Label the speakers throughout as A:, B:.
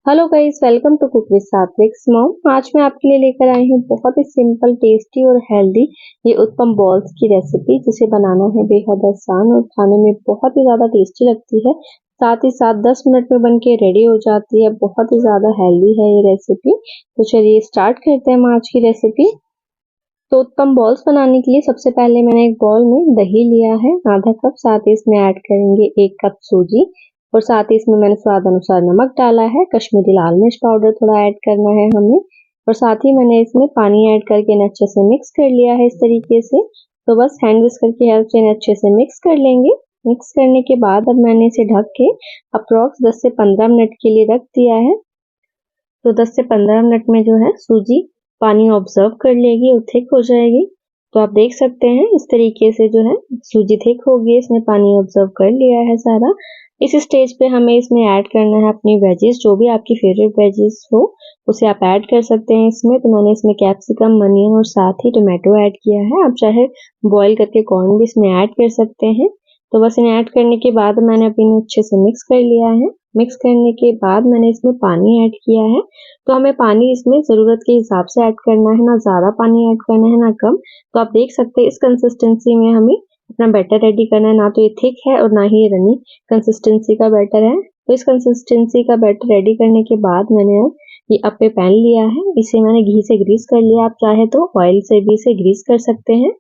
A: Hello guys, welcome to cook with Satvik mom. आज मैं आपके लिए लेकर आई हूँ बहुत ही सिंपल, टेस्टी और हेल्दी ये उत्पम बॉल्स की रेसिपी, जिसे बनाना है बेहद आसान और खाने में बहुत ही ज़्यादा टेस्टी लगती है। साथ ही साथ 10 मिनट में बनके रेडी हो जाती है। बहुत ही ज़्यादा हेल्दी है ये रेसिपी। तो चलिए स्टार्ट करते हैं हम आज की रेसिपी। तो उत्पम बॉल्स बनाने के लिए सबसे पहले मैंने एक बाउल में दही लिया है, आधा कप। साथ ही इसमें ऐड करेंगे 1 कप सूजी और साथ ही इसमें मैंने स्वाद अनुसार नमक डाला है। कश्मीरी लाल मिर्च पाउडर थोड़ा ऐड करना है हमें, और साथ ही मैंने इसमें पानी ऐड करके इन्हें अच्छे से मिक्स कर लिया है इस तरीके से। तो बस हैंड विस्कर की हेल्प से इन्हें अच्छे से मिक्स कर लेंगे। मिक्स करने के बाद अब मैंने इसे ढक के अप्रोक्स 10 से 15 मिनट के लिए रख दिया है। तो 10 से 15 मिनट में जो है सूजी पानी ऑब्जर्व कर लेगी और थिक हो जाएगी। तो आप देख सकते हैं इस तरीके से जो है सूजी थिक हो गई, इसने पानी ऑब्जर्व कर लिया है सारा। इस स्टेज पे हमें इसमें ऐड करना है अपनी वेजीज, जो भी आपकी फेवरेट वेजीज हो उसे आप ऐड कर सकते हैं इसमें। तो मैंने इसमें कैप्सिकम, अनियन और साथ ही टोमेटो ऐड किया है। आप चाहे बॉईल करके कॉर्न भी इसमें ऐड कर सकते हैं। तो बस इन्हें ऐड करने के बाद मैंने अभी इन्हें अच्छे से मिक्स कर लिया है। मिक्स करने के बाद मैंने इसमें पानी ऐड किया है। तो हमें पानी इसमें ज़रूरत के हिसाब से ऐड करना है, ना ज़्यादा पानी ऐड करना है ना कम। तो आप देख सकते हैं इस कंसिस्टेंसी में हमें अपना बैटर रेडी करना है। ना तो ये थिक है और ना ही ये रनी कंसिस्टेंसी का बैटर है। तो इस कंसिस्टेंसी का बैटर रेडी करने के बाद मैंने ये अप्पे पैन लिया है, इसे मैंने घी से ग्रीस कर लिया। आप चाहे तो ऑयल से भी इसे ग्रीस कर सकते हैं।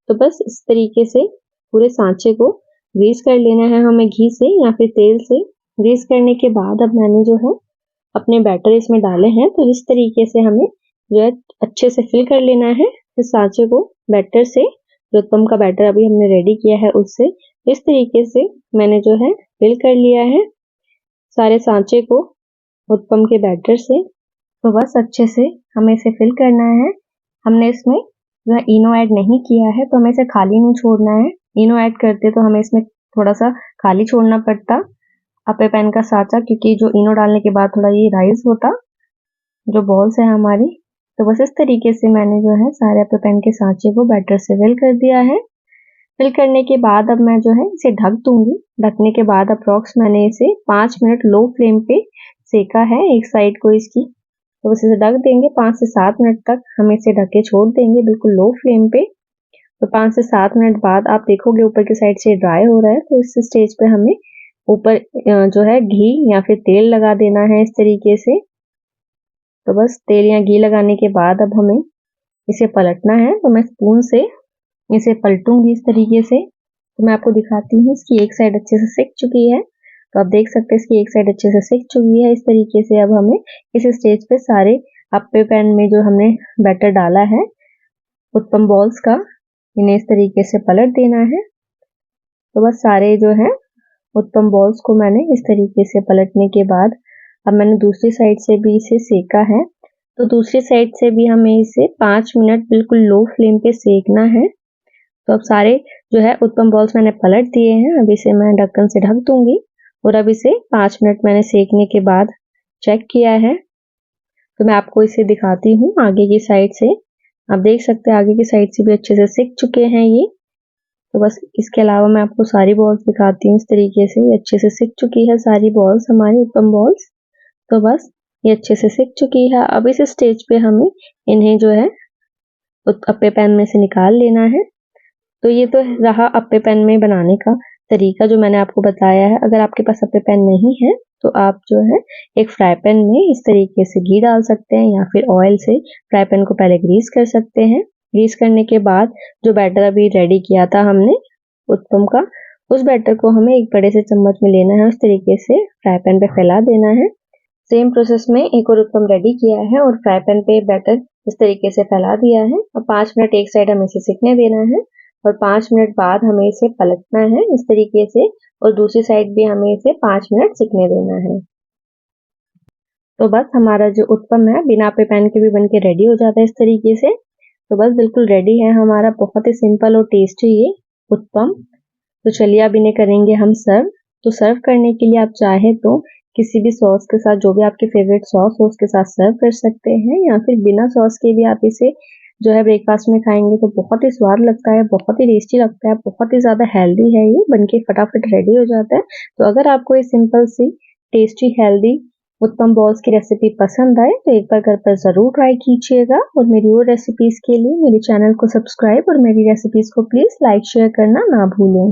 A: तो बस इस तरीके से पूरे सांचे को ग्रीस कर लेना है हमें घी से या फिर तेल से। ग्रीस करने के बाद अब मैंने जो है अपने बैटर इसमें डाले हैं। तो इस तरीके से हमें जो है अच्छे से फिल कर लेना है इस सांचे को बैटर से। जो उत्पम का बैटर अभी हमने रेडी किया है उससे इस तरीके से मैंने जो है फिल कर लिया है सारे सांचे को उत्पम के बैटर से। तो बस अच्छे से हमें इसे फिल करना है। हमने इसमें जो है इनो ऐड नहीं किया है, तो हमें इसे खाली नहीं छोड़ना है। इनो ऐड करते तो हमें इसमें थोड़ा सा खाली छोड़ना पड़ता अप्पे पैन का सांचा, क्योंकि जो इनो डालने के बाद थोड़ा ये राइज होता जो बॉल्स है हमारी। तो बस इस तरीके से मैंने जो है सारे अप्पे पैन के सांचे को बैटर से फिल कर दिया है। फिल करने के बाद अब मैं जो है इसे ढक दूंगी। ढकने के बाद अप्रोक्स मैंने इसे 5 मिनट लो फ्लेम पे सेका है एक साइड को इसकी। तो बस इसे ढक देंगे 5 से 7 मिनट तक हम इसे ढक के छोड़ देंगे बिल्कुल लो फ्लेम पे। तो 5 से 7 मिनट बाद आप देखोगे ऊपर की साइड से ड्राई हो रहा है। तो इस स्टेज पे हमें ऊपर जो है घी या फिर तेल लगा देना है इस तरीके से। तो बस तेल या घी लगाने के बाद अब हमें इसे पलटना है। तो मैं स्पून से इसे पलटूंगी इस तरीके से। तो मैं आपको दिखाती हूँ, इसकी एक साइड अच्छे से सिक चुकी है। तो आप देख सकते हैं इसकी एक साइड अच्छे से सिक चुकी है। इस तरीके से अब हमें इस स्टेज पे सारे अप्पे पैन में जो हमने बैटर डाला है उत्पम बॉल्स का, इन्हें इस तरीके से पलट देना है। तो बस सारे जो है उत्पम बॉल्स को मैंने इस तरीके से पलटने के बाद अब मैंने दूसरी साइड से भी इसे सेका है। तो दूसरी साइड से भी हमें इसे 5 मिनट बिल्कुल लो फ्लेम पे सेकना है। तो अब सारे जो है उत्पम बॉल्स मैंने पलट दिए हैं। अब इसे मैं ढक्कन से ढक दूंगी और अब इसे 5 मिनट मैंने सेकने के बाद चेक किया है। तो मैं आपको इसे दिखाती हूँ आगे की साइड से। आप देख सकते हैं आगे की साइड से भी अच्छे से सिक चुके हैं ये। तो बस इसके अलावा मैं आपको सारी बॉल्स दिखाती हूँ इस तरीके से। ये अच्छे से सिक चुकी है सारी बॉल्स हमारी उत्पम बॉल्स। तो बस ये अच्छे से सिक चुकी है। अब इस स्टेज पे हमें इन्हें जो है अप्पे पैन में से निकाल लेना है। तो ये तो रहा अप्पे पैन में बनाने का तरीका जो मैंने आपको बताया है। अगर आपके पास अप्पे पैन नहीं है तो आप जो है एक फ्राई पैन में इस तरीके से घी डाल सकते हैं या फिर ऑयल से फ्राई पैन को पहले ग्रीस कर सकते हैं। ग्रीस करने के बाद जो बैटर अभी रेडी किया था हमने उत्पम का, उस बैटर को हमें एक बड़े से चम्मच में लेना है, उस तरीके से फ्राई पैन पे फैला देना है। सेम प्रोसेस में एक और उत्पम रेडी किया है और फ्राई पैन पे बैटर इस तरीके से फैला दिया है। और 5 मिनट एक साइड हमें इसे सिकने देना है और 5 मिनट बाद हमें इसे पलटना है इस तरीके से, और दूसरी साइड भी हमें इसे 5 मिनट सिकने देना है। तो बस हमारा जो उत्पम है बिना अप्पे पैन के भी बनके रेडी हो जाता है इस तरीके से। तो बस बिल्कुल रेडी है हमारा बहुत ही सिंपल और टेस्टी ये उत्पम। तो चलिए अब इन्हें करेंगे हम सर्व। तो सर्व करने के लिए आप चाहे तो किसी भी सॉस के साथ, जो भी आपके फेवरेट सॉस हो उसके साथ सर्व कर सकते हैं, या फिर बिना सॉस के भी आप इसे जो है ब्रेकफास्ट में खाएंगे तो बहुत ही स्वाद लगता है, बहुत ही टेस्टी लगता है, बहुत ही ज़्यादा हेल्दी है, ये बनके फटाफट रेडी हो जाता है। तो अगर आपको ये सिंपल सी टेस्टी हेल्दी उत्तपम बॉल्स की रेसिपी पसंद आए तो एक बार घर पर ज़रूर ट्राई कीजिएगा और मेरी और रेसिपीज़ के लिए मेरे चैनल को सब्सक्राइब और मेरी रेसिपीज़ को प्लीज़ लाइक शेयर करना ना भूलें।